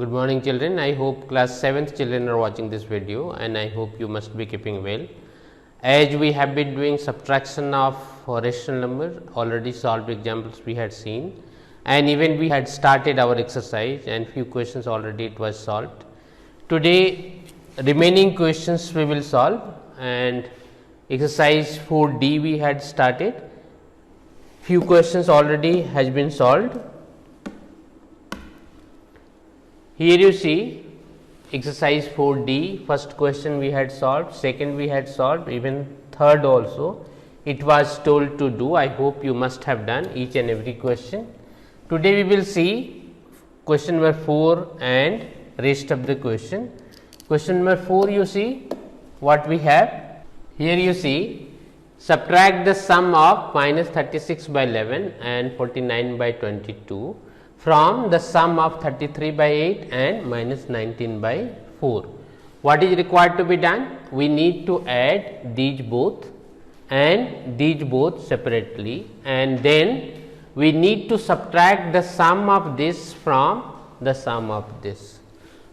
Good morning children. I hope class 7th children are watching this video and I hope you must be keeping well. As we have been doing subtraction of rational number, already solved examples we had seen, and even we had started our exercise and few questions already it was solved. Today remaining questions we will solve, and exercise 4D we had started. Few questions already has been solved. Here you see exercise 4D, first question we had solved, second we had solved, even third also it was told to do. I hope you must have done each and every question. Today we will see question number 4 and rest of the question. Question number 4, you see what we have. Here you see, subtract the sum of minus 36 by 11 and 49 by 22 from the sum of 33 by 8 and minus 19 by 4. What is required to be done? We need to add these both and these both separately, and then we need to subtract the sum of this from the sum of this.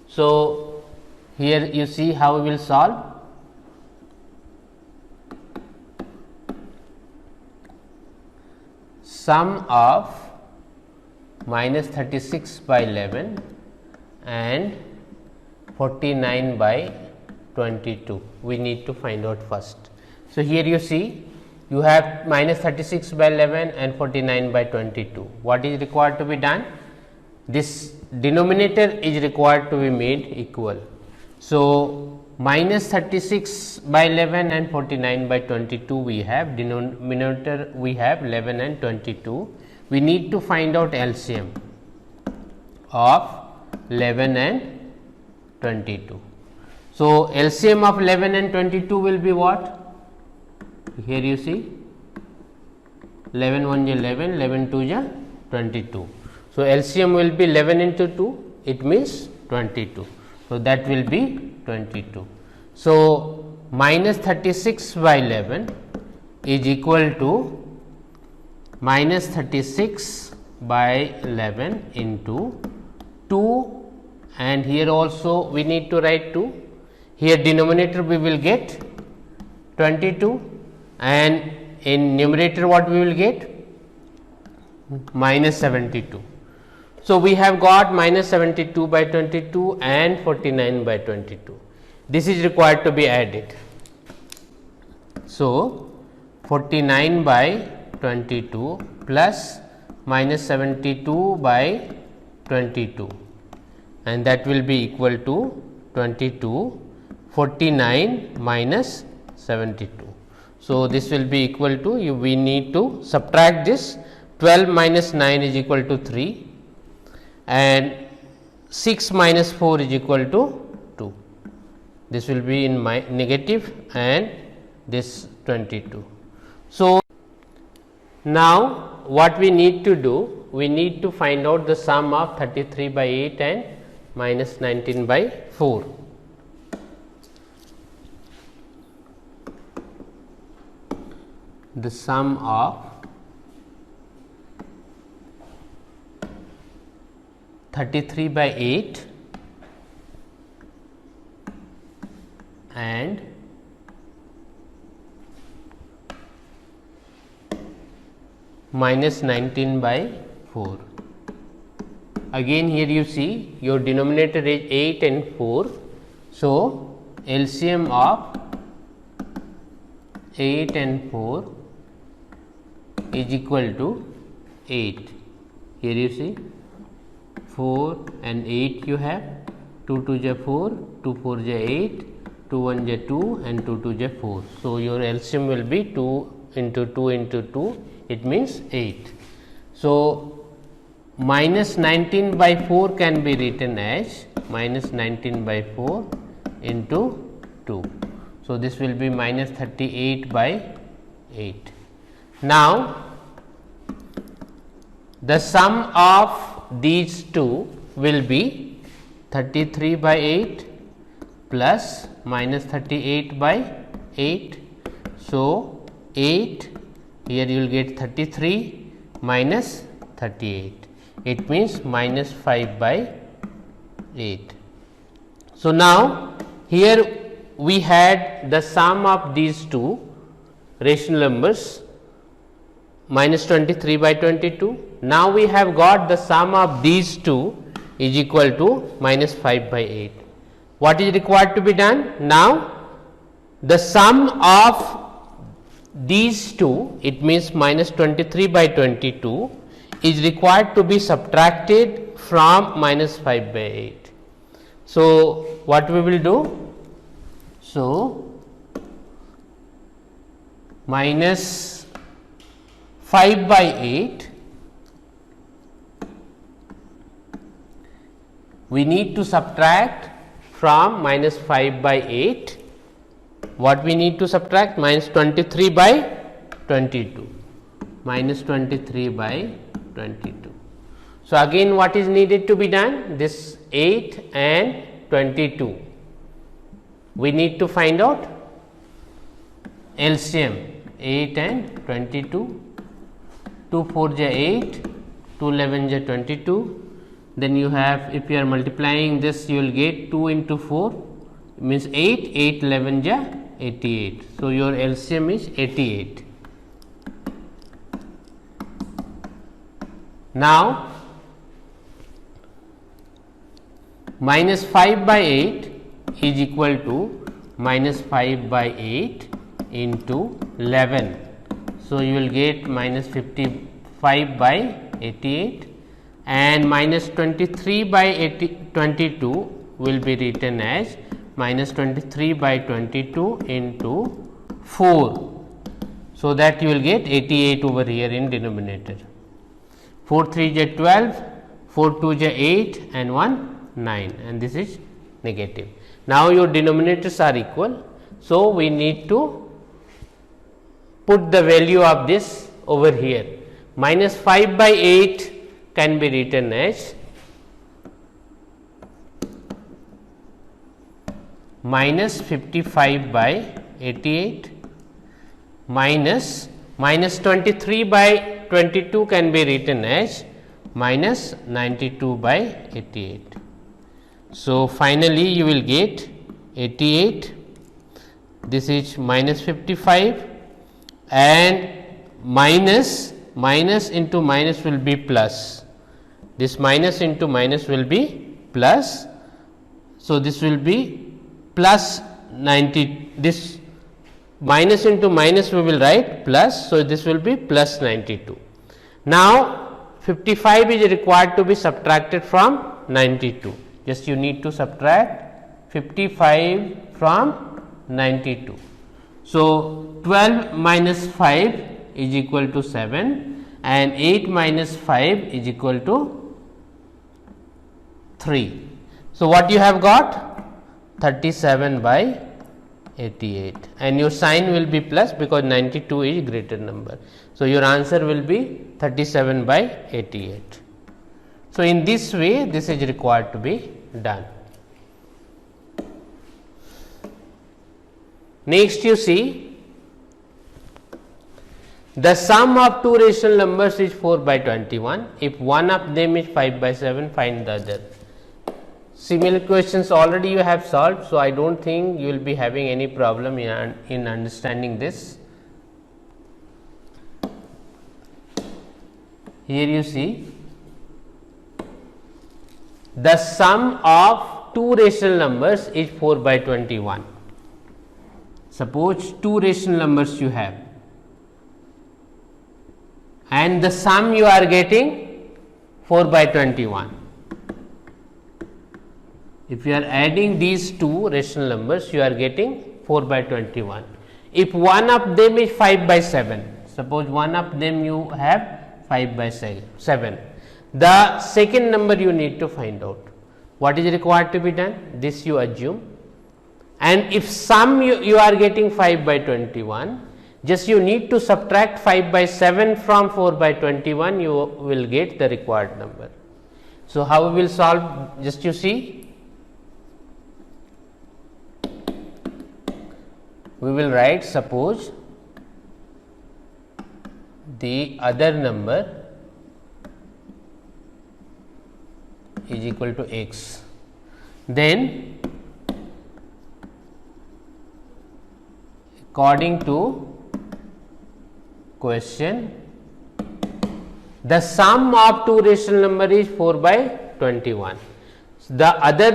So, here you see how we will solve. Sum of minus 36 by 11 and 49 by 22 we need to find out first. So, here you see you have minus 36 by 11 and 49 by 22. What is required to be done? This denominator is required to be made equal. So, minus 36 by 11 and 49 by 22 we have, denominator we have 11 and 22. We need to find out LCM of 11 and 22. So, LCM of 11 and 22 will be what? Here you see 11 1 is 11, 11 2 is 22. So, LCM will be 11 into 2, it means 22. So, that will be 22. So, minus 36 by 11 is equal to minus 36 by 11 into 2, and here also we need to write 2. Here denominator we will get 22 and in numerator what we will get? Minus 72. So, we have got minus 72 by 22 and 49 by 22. This is required to be added. So, 49 by 22 plus minus 72 by 22, and that will be equal to 22, 49 minus 72. So, this will be equal to, we need to subtract this. 12 minus 9 is equal to 3 and 6 minus 4 is equal to 2. This will be in my negative and this 22. So, now what we need to do? We need to find out the sum of 33 by 8 and minus 19 by 4. The sum of 33 by 8 and minus 19 by 4. Again here you see your denominator is 8 and 4. So, LCM of 8 and 4 is equal to 8. Here you see 4 and 8 you have, 2 2 is 4, 2 4 is 8, 2 1 is 2 and 2 2 is 4. So, your LCM will be 2 into 2 into 2, it means 8. So, minus 19 by 4 can be written as minus 19 by 4 into 2. So, this will be minus 38 by 8. Now, the sum of these two will be 33 by 8 plus minus 38 by 8. So, 8, here you will get 33 minus 38. It means minus 5 by 8. So, now here we had the sum of these two rational numbers minus 23 by 22. Now, we have got the sum of these two is equal to minus 5 by 8. What is required to be done? Now, the sum of these two, it means minus 23 by 22 is required to be subtracted from minus 5 by 8. So, what we will do? So, minus 5 by 8, we need to subtract from minus 5 by 8. What we need to subtract? Minus 23 by 22, minus 23 by 22. So, again what is needed to be done? This 8 and 22, we need to find out LCM. 8 and 22, 2 4 ja 8, 2 11 ja 22. Then you have, if you are multiplying this, you will get 2 into 4 means 8, 8 11 ja 88. So, your LCM is 88. Now, minus 5 by 8 is equal to minus 5 by 8 into 11. So, you will get minus 55 by 88 and minus 23 by 22 will be written as minus 23 by 22 into 4. So, that you will get 88 over here in denominator. 4 3 ja 12, 4 2 ja 8 and 1 9, and this is negative. Now, your denominators are equal. So, we need to put the value of this over here. Minus 5 by 8 can be written as minus 55 by 88 minus 23 by 22 can be written as minus 92 by 88. So, finally, you will get 88, this is minus 55 and minus into minus will be plus, this minus into minus will be plus. So, this will be plus 90, this minus into minus we will write plus. So, this will be plus 92. Now, 55 is required to be subtracted from 92. Just you need to subtract 55 from 92. So, 12 minus 5 is equal to 7 and 8 minus 5 is equal to 3. So, what you have got? 37 by 88 and your sign will be plus because 92 is greater number. So, your answer will be 37 by 88. So, in this way this is required to be done. Next you see the sum of two rational numbers is 4 by 21. If one of them is 5 by 7, find the other. Similar questions already you have solved. So, I do not think you will be having any problem in understanding this. Here you see the sum of two rational numbers is 4 by 21. Suppose two rational numbers you have and the sum you are getting 4 by 21. If you are adding these two rational numbers, you are getting 4 by 21. If one of them is 5 by 7, suppose one of them you have 5 by 7, the second number you need to find out. What is required to be done? This you assume, and if sum you are getting 5 by 21, just you need to subtract 5 by 7 from 4 by 21, you will get the required number. So, how we will solve? Just you see, we will write, suppose the other number is equal to x. then according to question, the sum of two rational number is 4 by 21. The other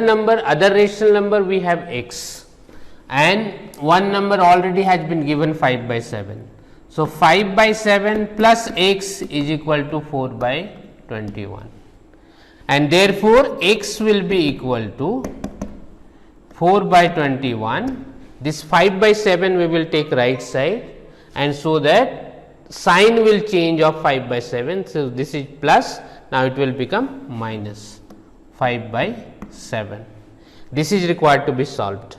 rational number we have x, and one number already has been given 5 by 7. So, 5 by 7 plus x is equal to 4 by 21, and therefore, x will be equal to 4 by 21. This 5 by 7 we will take right side, and so that sign will change of 5 by 7. So, this is plus, now it will become minus 5 by 7. This is required to be solved.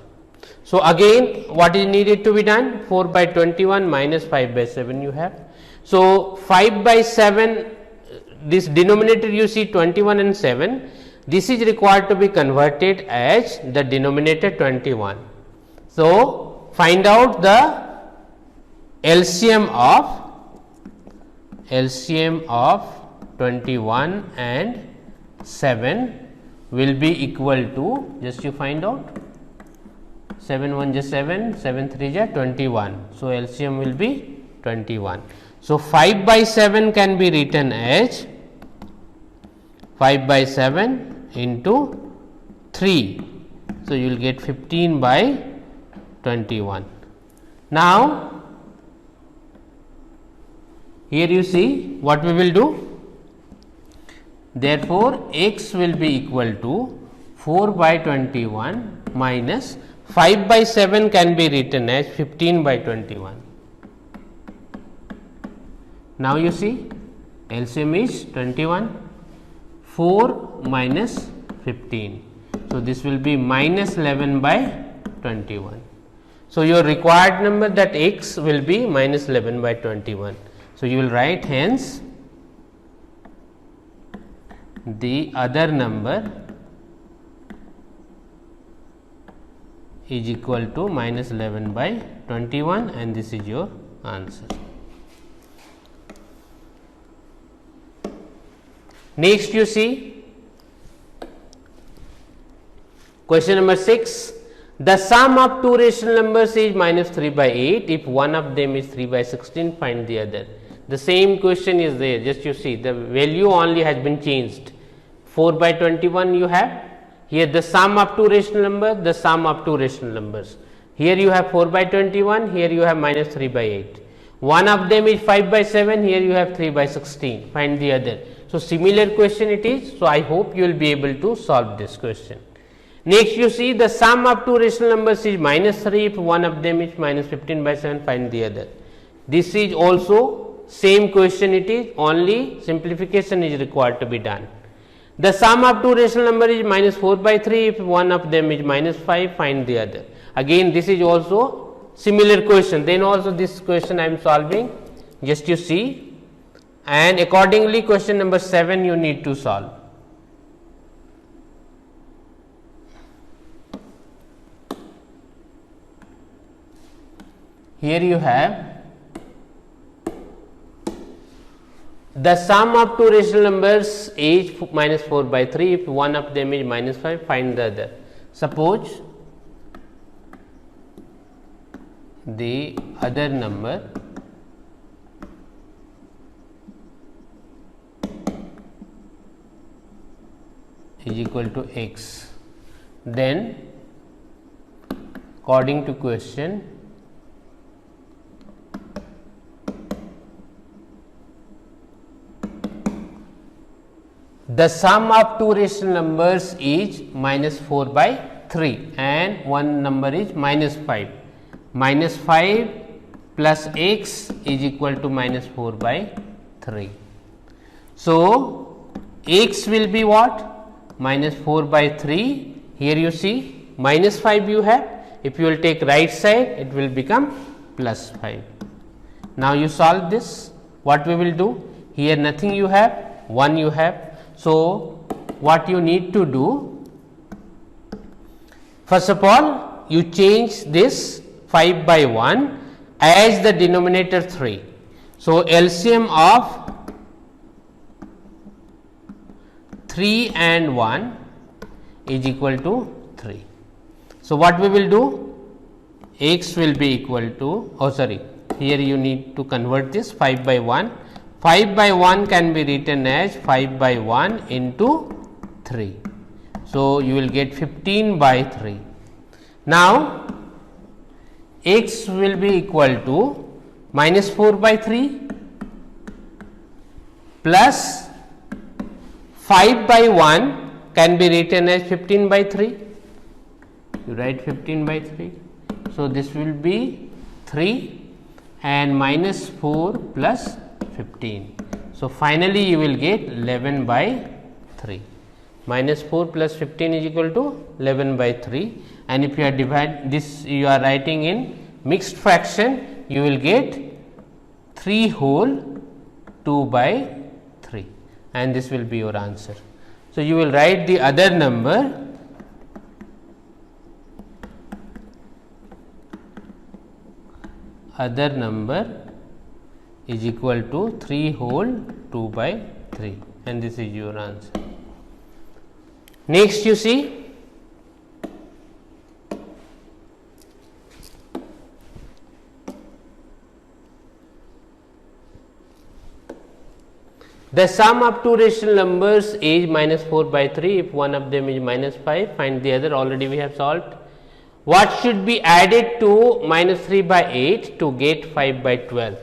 So, again what is needed to be done? 4 by 21 minus 5 by 7 you have. So, 5 by 7, this denominator you see 21 and 7, this is required to be converted as the denominator 21. So, find out the LCM of 21 and 7 will be equal to, just you find out, 7 1 is 7, 7 3 is 21. So, LCM will be 21. So, 5 by 7 can be written as 5 by 7 into 3. So, you will get 15 by 21. Now, here you see what we will do. Therefore, x will be equal to 4 by 21 minus 5 by 7 can be written as 15 by 21. Now, you see LCM is 21, 4 minus 15. So, this will be minus 11 by 21. So, your required number, that x will be minus 11 by 21. So, you will write hence the other number is equal to minus 11 by 21, and this is your answer. Next, you see question number 6. The sum of two rational numbers is minus 3 by 8. If one of them is 3 by 16, find the other. The same question is there, just you see the value only has been changed. 4 by 21 you have, here the sum of two rational numbers, the sum of two rational numbers. Here you have 4 by 21, here you have minus 3 by 8. One of them is 5 by 7, here you have 3 by 16, find the other. So, similar question it is. So, I hope you will be able to solve this question. Next, you see the sum of two rational numbers is minus 3, if one of them is minus 15 by 7, find the other. This is also same question it is, only simplification is required to be done. The sum of two rational number is minus 4 by 3, if one of them is minus 5, find the other. Again this is also similar question, then also this question I am solving, just you see, and accordingly question number 7 you need to solve. Here you have the sum of two rational numbers is minus 4 by 3, if one of them is minus 5, find the other. Suppose the other number is equal to x, then according to question the sum of two rational numbers is minus 4 by 3 and one number is minus 5. Minus 5 plus x is equal to minus 4 by 3. So, x will be what? Minus 4 by 3. Here you see minus 5 you have. If you will take right side, it will become plus 5. Now, you solve this. What we will do? Here nothing you have, 1 you have. So, what you need to do? First of all, you change this 5 by 1 as the denominator 3. So, LCM of 3 and 1 is equal to 3. So, what we will do? X will be equal to, here you need to convert this 5 by 1. 5 by 1 can be written as 5 by 1 into 3. So, you will get 15 by 3. Now, x will be equal to minus 4 by 3 plus 5 by 1 can be written as 15 by 3. You write 15 by 3. So, this will be 3 and minus 4 plus 15. So, finally, you will get 11 by 3. Minus 4 plus 15 is equal to 11 by 3, and if you are divide this, you are writing in mixed fraction, you will get 3 whole 2 by 3, and this will be your answer. So, you will write the other number is equal to 3 whole 2 by 3, and this is your answer. Next, you see the sum of two rational numbers is minus 4 by 3. If one of them is minus 5, find the other. Already we have solved. What should be added to minus 3 by 8 to get 5 by 12?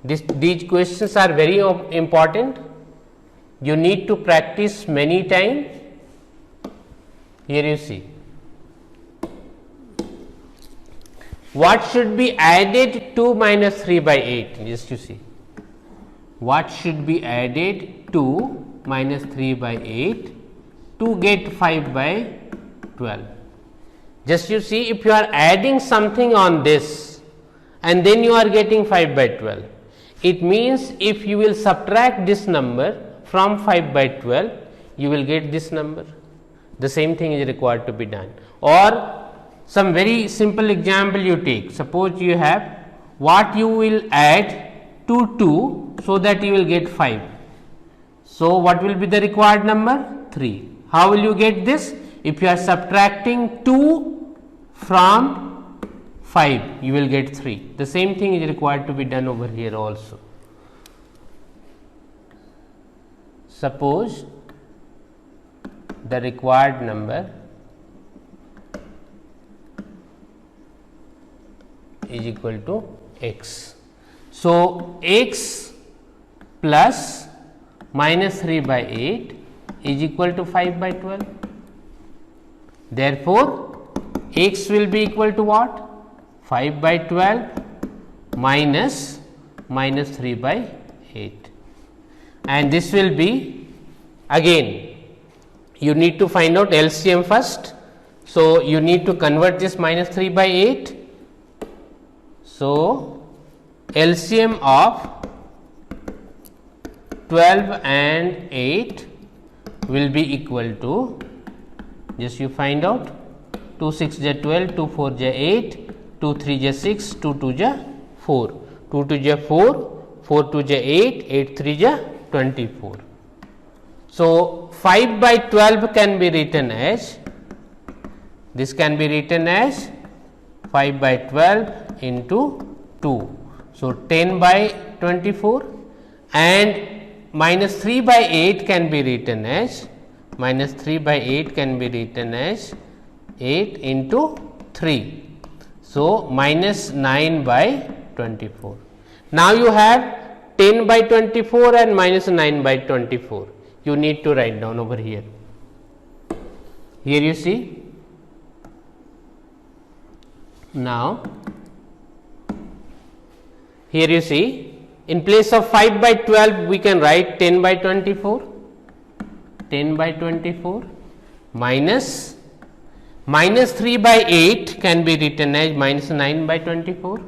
These questions are very important. You need to practice many times. Here you see. What should be added to minus 3 by 8? Just you see. What should be added to minus 3 by 8 to get 5 by 12? Just you see, if you are adding something on this and then you are getting 5 by 12, it means if you will subtract this number from 5 by 12, you will get this number. The same thing is required to be done. Or some very simple example you take. Suppose you have what you will add to 2 so that you will get 5. So, what will be the required number? 3. How will you get this? If you are subtracting 2 from 5, you will get 3. The same thing is required to be done over here also. Suppose the required number is equal to x. So, x plus minus 3 by 8 is equal to 5 by 12. Therefore, x will be equal to what? 5 by 12 minus 3 by 8, and this will be, again you need to find out LCM first. So, you need to convert this minus 3 by 8. So, LCM of 12 and 8 will be equal to, just you find out, 2 6 ja 12, 2 4 ja 8, 2 3 ja 6, 2 2 ja 4, 2 2 ja 4, 4 2 ja 8, 8 3 ja 24. So, 5 by 12 can be written as, this can be written as 5 by 12 into 2. So, 10 by 24, and minus 3 by 8 can be written as, minus 3 by 8 can be written as 8 into 3. So, minus 9 by 24. Now, you have 10 by 24 and minus 9 by 24. You need to write down over here. Here you see. Now, here you see, in place of 5 by 12, we can write 10 by 24. 10 by 24 minus 3 by 8 can be written as minus 9 by 24.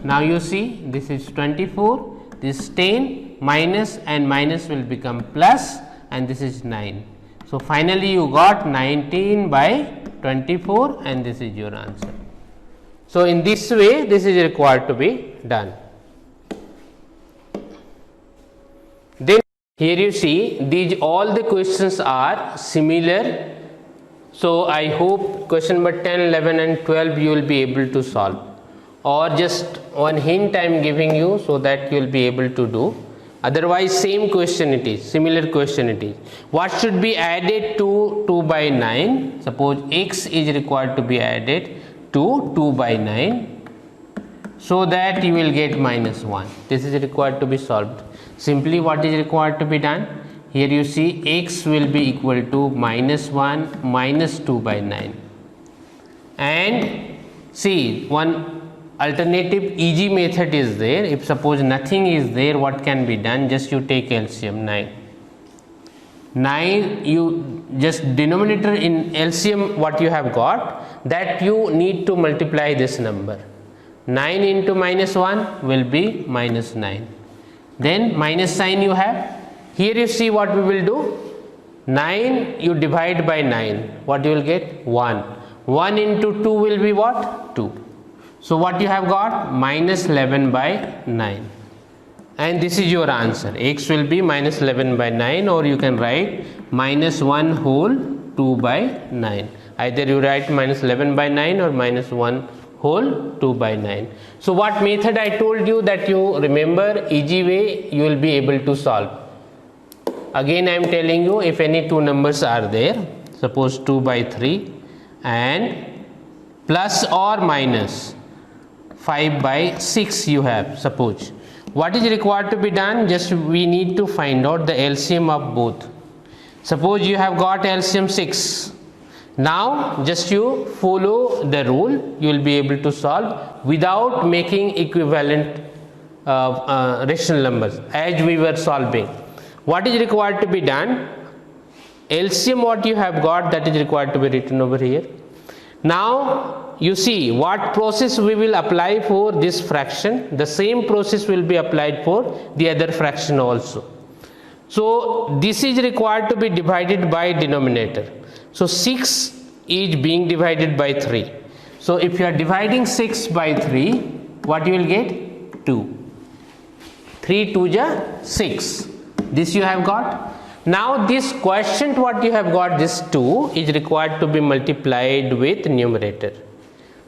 Now, you see, this is 24, this is 10, minus and minus will become plus, and this is 9. So, finally, you got 19 by 24, and this is your answer. So, in this way, this is required to be done. Then, here you see, these all the questions are similar So I hope question number 10, 11 and 12 you will be able to solve, or just one hint I am giving you so that you will be able to do. Otherwise same question it is, similar question it is. What should be added to 2 by 9? Suppose x is required to be added to 2 by 9 so that you will get minus 1. This is required to be solved. Simply what is required to be done? Here you see x will be equal to minus 1 minus 2 by 9, and see one alternative easy method is there. If suppose nothing is there, what can be done? Just you take LCM 9, you just denominator in LCM what you have got, that you need to multiply this number. 9 into minus 1 will be minus 9, then minus sign you have. Here you see what we will do. 9 you divide by 9, what you will get? 1. 1 into 2 will be what? 2. So what you have got? Minus 11 by 9, and this is your answer. X will be minus 11 by 9, or you can write minus 1 whole 2 by 9. Either you write minus 11 by 9 or minus 1 whole 2 by 9. So what method I told you that you remember, easy way you will be able to solve. Again I am telling you, if any two numbers are there, suppose 2 by 3 and plus or minus 5 by 6 you have, suppose. What is required to be done? Just we need to find out the LCM of both. Suppose you have got LCM 6. Now just you follow the rule, you will be able to solve without making equivalent rational numbers as we were solving. What is required to be done? LCM what you have got, that is required to be written over here. Now you see what process we will apply for this fraction. The same process will be applied for the other fraction also. So this is required to be divided by denominator. So 6 is being divided by 3. So if you are dividing 6 by 3, what you will get? 2. 3 2 ja 6. This you have got. Now this quotient what you have got, this 2 is required to be multiplied with numerator.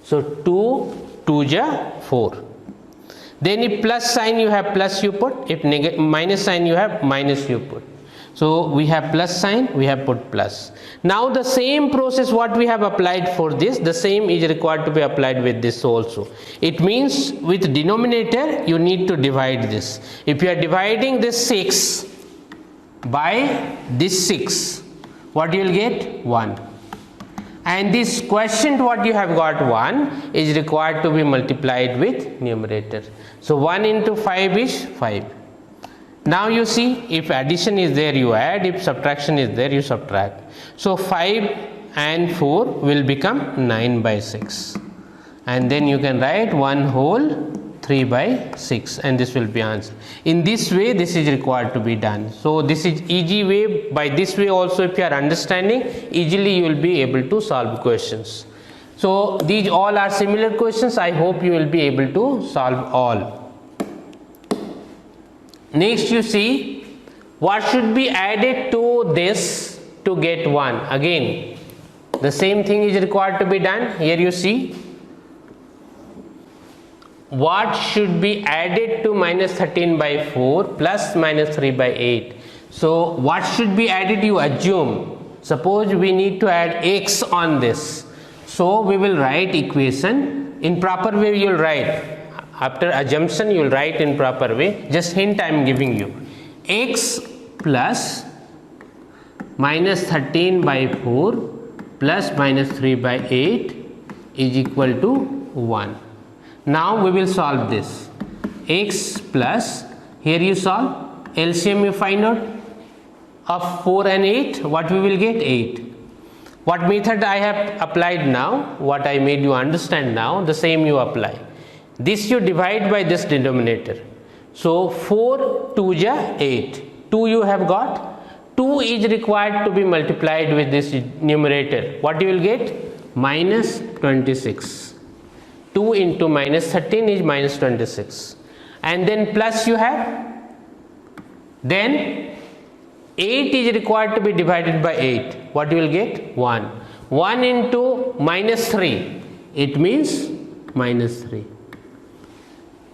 So 2 2 ja 4. Then if plus sign you have plus you put, if minus sign you have minus you put. So we have plus sign, we have put plus. Now the same process what we have applied for this, the same is required to be applied with this also. It means with denominator you need to divide this. If you are dividing this 6 by this 6, what you will get? 1. And this quotient what you have got 1 is required to be multiplied with numerator. So 1 into 5 is 5. Now you see, if addition is there you add, if subtraction is there you subtract. So 5 and 4 will become 9 by 6, and then you can write 1 whole 3 by 6, and this will be answer. In this way this is required to be done. So this is easy way. By this way also if you are understanding, easily you will be able to solve questions. So these all are similar questions. I hope you will be able to solve all. Next you see, what should be added to this to get 1? Again the same thing is required to be done. Here you see, what should be added to minus 13 by 4 plus minus 3 by 8. So what should be added, you assume. Suppose we need to add x on this, so we will write equation in proper way. You will write after assumption, you will write in proper way. Just hint I am giving you. X plus minus 13 by 4 plus minus 3 by 8 is equal to 1. Now we will solve this. X plus, here you solve, LCM you find out of 4 and 8, what we will get? 8. What method I have applied now, what I made you understand now, the same you apply. This you divide by this denominator. So 4 2 ja 8. 2 you have got. 2 is required to be multiplied with this numerator. What you will get? Minus 26. 2 into minus 13 is minus 26. And then plus you have. Then 8 is required to be divided by 8. What you will get? 1. 1 into minus 3, it means minus 3.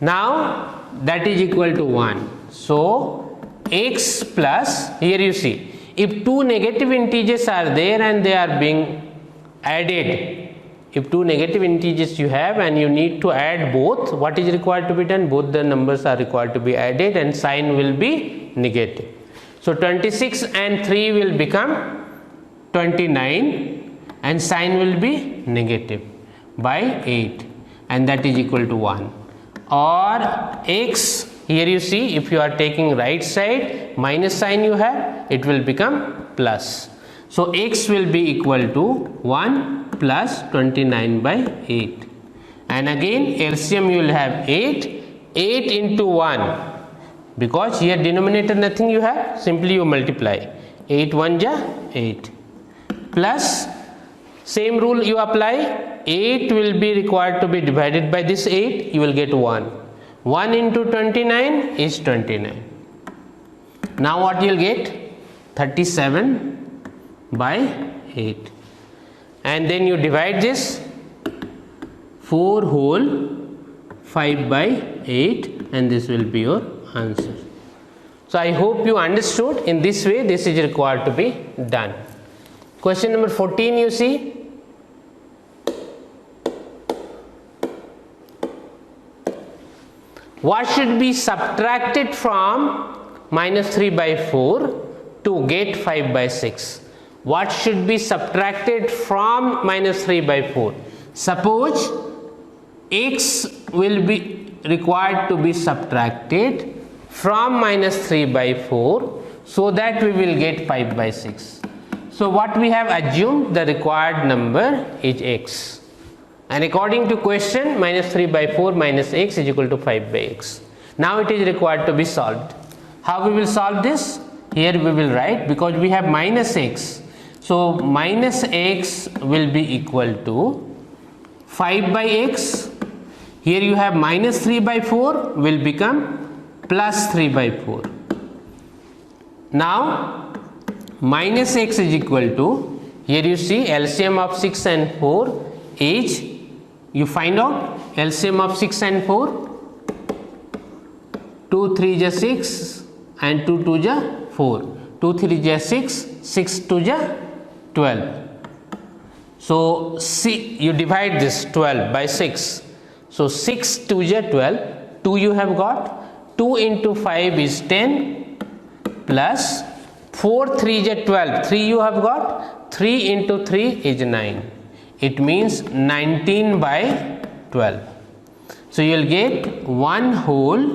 Now that is equal to 1. So x plus, here you see, if two negative integers are there and they are being added, if two negative integers you have and you need to add both, what is required to be done? Both the numbers are required to be added and sign will be negative. So 26 and 3 will become 29 and sign will be negative by 8, and that is equal to 1. Or x, here you see, if you are taking right side, minus sign you have, it will become plus. So x will be equal to 1 plus 29 by 8. And again LCM you will have 8 into 1, because here denominator nothing you have, simply you multiply. 8 1 ja 8, plus same rule you apply, 8 will be required to be divided by this 8, you will get 1. 1 into 29 is 29. Now what you will get? 37 by 8. And then you divide this, 4 whole 5 by 8, and this will be your answer. So I hope you understood. In this way this is required to be done. Question number 14 you see. What should be subtracted from minus 3 by 4 to get 5 by 6? What should be subtracted from minus 3 by 4? Suppose x will be required to be subtracted from minus 3 by 4, so that we will get 5 by 6. So what we have assumed, the required number is x, and according to question, minus 3 by 4 minus x is equal to 5 by x. Now it is required to be solved. How we will solve this? Here we will write, because we have minus x, so minus x will be equal to 5 by x. Here you have minus 3 by 4 will become plus 3 by 4. Now minus x is equal to, here you see LCM of 6 and 4 is, you find out LCM of 6 and 4, 2 3 ja 6 and 2 2 ja 4, 2 3 ja 6, 6 2 ja 12. So see, you divide this 12 by 6. So 6 2 ja 12, 2 you have got, 2 into 5 is 10, plus 4 3 ja 12, 3 you have got, 3 into 3 is 9. It means 19 by 12. So you will get 1 whole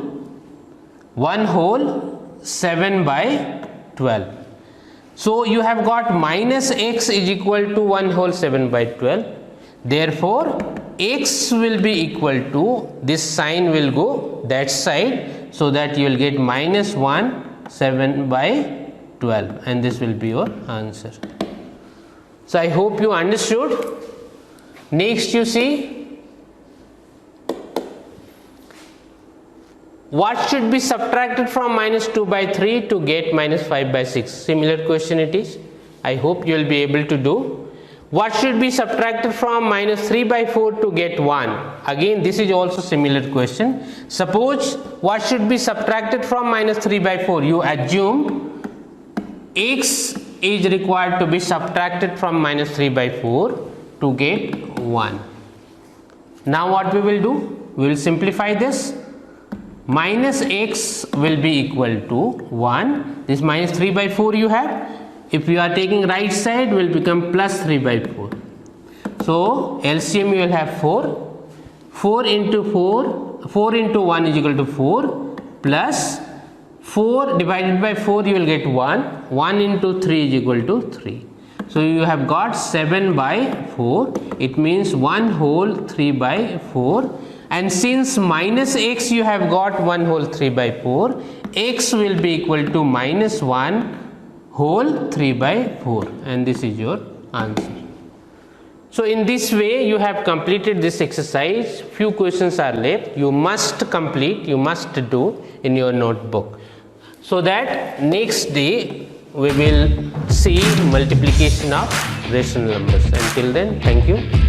7 by 12. So you have got minus x is equal to 1 whole 7 by 12. Therefore x will be equal to, this sign will go that side, so that you will get minus 1 7 by 12, and this will be your answer. So I hope you understood. Next you see, what should be subtracted from minus 2 by 3 to get minus 5 by 6? Similar question it is. I hope you will be able to do. What should be subtracted from minus 3 by 4 to get 1? Again this is also similar question. Suppose what should be subtracted from minus 3 by 4? You assume x is required to be subtracted from minus 3 by 4 to get 1. Now what we will do? We will simplify this. Minus x will be equal to 1. This minus 3 by 4 you have. If you are taking right side, will become plus 3 by 4. So LCM you will have 4. 4 into 1 is equal to 4, plus 4 divided by 4 you will get 1. 1 into 3 is equal to 3. So you have got 7 by 4. It means 1 whole 3 by 4. And since minus x you have got 1 whole 3 by 4, x will be equal to minus 1 whole 3 by 4, and this is your answer. So in this way you have completed this exercise. Few questions are left. You must complete, you must do in your notebook, so that next day we will see multiplication of rational numbers. Until then, thank you.